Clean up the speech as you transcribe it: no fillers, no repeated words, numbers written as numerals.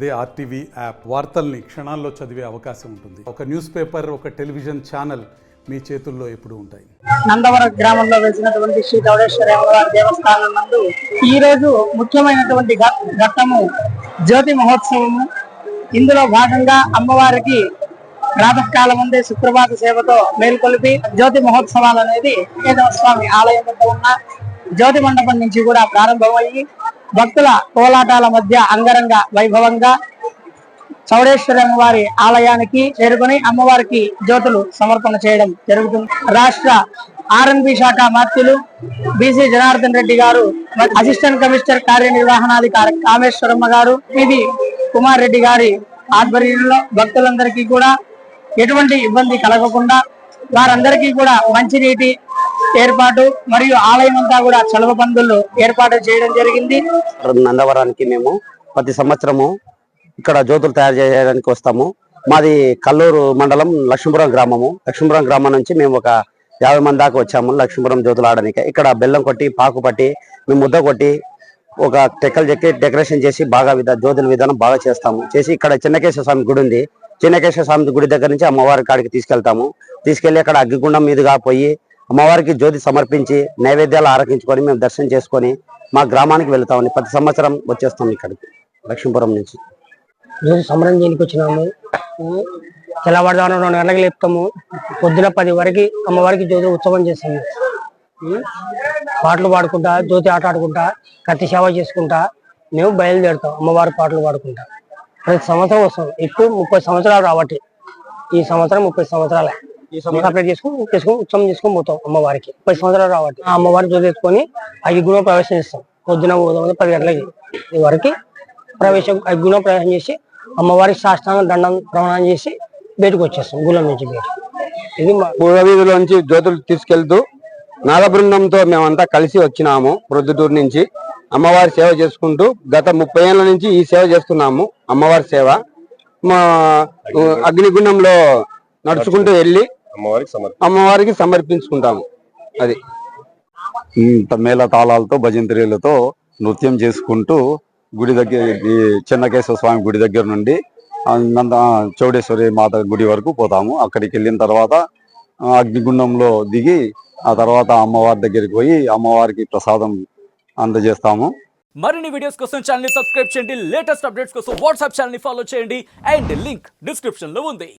అదే RTV app వార్తల్ని క్షణాల్లో చదివే అవకాశం ఉంటుంది. ఒక న్యూస్ పేపర్, ఒక టెలివిజన్ ఛానల్ మీ చేతుల్లో ఎప్పుడూ ఉంటాయి. నందవరం గ్రామంలో వెలిసినటువంటి శ్రీ చౌడేశ్వరి అమ్మవారి దేవస్థానం నందు ఈ రోజు ముఖ్యమైనటువంటి ఘట్టము జ్యోతి మహోత్సవము. ఇందులో భాగంగా అమ్మవారికి ప్రాతకాలం ముందే సుప్రభాత సేవతో మేల్కొలిపి జ్యోతి మహోత్సవాలు అనేది స్వామి ఆలయం వద్ద ఉన్న జ్యోతి మండపం నుంచి కూడా ప్రారంభమయ్యి భక్తుల కోలాటాల మధ్య అంగరంగ వైభవంగా చౌడేశ్వరి అమ్మవారి ఆలయానికి చేరుకుని అమ్మవారికి జ్యోతులు సమర్పణ చేయడం జరుగుతుంది. రాష్ట్ర ఆర్ఎన్బి శాఖ మంత్రులు బీసీ జనార్దన్ రెడ్డి గారు, అసిస్టెంట్ కమిషనర్ కార్యనిర్వహణాధికారి కామేశ్వరమ్మ గారు, పివి కుమార్ రెడ్డి గారి ఆధ్వర్యంలో భక్తులందరికీ కూడా ఎటువంటి ఇబ్బంది కలగకుండా వారందరికీ కూడా మంచినీటి ఏర్పాటు మరియు ఆలయం అంతా కూడా చలవ పందులు ఏర్పాటు చేయడం జరిగింది. నందవరానికి మేము ప్రతి సంవత్సరము ఇక్కడ జ్యోతులు తయారు చేయడానికి వస్తాము. మాది కల్లూరు మండలం లక్ష్మీపురం గ్రామము. లక్ష్మీపురం గ్రామం నుంచి మేము ఒక 50 మంది దాకా వచ్చాము లక్ష్మీపురం జ్యోతులు ఆడడానికి. ఇక్కడ బెల్లం కొట్టి, పాకు పట్టి, మేము ముద్ద కొట్టి, ఒక టెక్కలు చెక్కి డెకరేషన్ చేసి బాగా జ్యోతుల విధానం బాగా చేస్తాము. చేసి ఇక్కడ చిన్నకేశ్వర స్వామి గుడి ఉంది. చిన్నకేశ్వర స్వామి గుడి దగ్గర నుంచి అమ్మవారి కాడికి తీసుకెళ్తాము. తీసుకెళ్లి అక్కడ అగ్గిగుండం మీదుగా పోయి అమ్మవారికి జ్యోతి సమర్పించి నైవేద్యాలు ఆరగించుకొని మేము దర్శనం చేసుకొని మా గ్రామానికి వెళ్తామని ప్రతి సంవత్సరం వచ్చేస్తాం ఇక్కడికి లక్ష్మీపురం నుంచి. జ్యోతి సమరం చేయడానికి వచ్చినాము. తెల్లవారుజామున 2 గంటలకు లేపుతాము. పొద్దున 10 వరకు అమ్మవారికి జ్యోతి ఉత్సవం చేస్తాము. పాటలు పాడుకుంటా, జ్యోతి ఆట ఆడుకుంటా, కత్తి సేవ చేసుకుంటా మేము బయలుదేరుతాం. అమ్మవారి పాటలు పాడుకుంటా ప్రతి సంవత్సరం వస్తాం. ఇప్పుడు 30 సంవత్సరాలు రాబట్టి ఈ సంవత్సరం 30 సంవత్సరాలే సపరేట్ చేసుకుని ఉత్సవం చేసుకొని పోతాం. అమ్మవారికి 30 సంవత్సరాలు రాబట్టి ఆ అమ్మవారి జ్యోతి ఎత్తుకొని అగ్గిగుణం ప్రవేశం చేస్తాం. పొద్దున 10 గంటలకి వరకు అగ్గిగుణం ప్రవేశం చేసి అమ్మవారికి సాష్టాంగ దండం ప్రమాణం చేసి బయటకు వచ్చేస్తాం. గుళ్ళ నుంచి ఇది పూర్వవీధిలోంచి జ్యోతులు తీసుకెళ్తూ నాద బృందంతో మేమంతా కలిసి వచ్చినాము. ప్రొద్దుటూరు నుంచి అమ్మవారి సేవ చేసుకుంటూ గత 30 ఏళ్ల నుంచి ఈ సేవ చేస్తున్నాము. అమ్మవారి సేవ మా అగ్నిగుండంలో నడుచుకుంటూ వెళ్ళి అమ్మవారికి సమర్పించుకుంటాము. అది మేళ తాళాలతో, భజంత్రీలతో నృత్యం చేసుకుంటూ గుడి దగ్గర, చిన్నకేశ్వర స్వామి గుడి దగ్గర నుండి చౌడేశ్వరి మాత గుడి వరకు పోతాము. అక్కడికి వెళ్ళిన తర్వాత అగ్నిగుండంలో దిగి ఆ తర్వాత అమ్మవారి దగ్గరికి పోయి అమ్మవారికి ప్రసాదం అందజేస్తాము. మరిన్ని వీడియోస్ కోసం ఛానల్ ని సబ్స్క్రైబ్ చేయండి. లేటెస్ట్ అప్డేట్స్ కోసం వాట్సాప్ ఛానల్ ని ఫాలో చేయండి. అండ్ లింక్ డిస్క్రిప్షన్ లో ఉంది.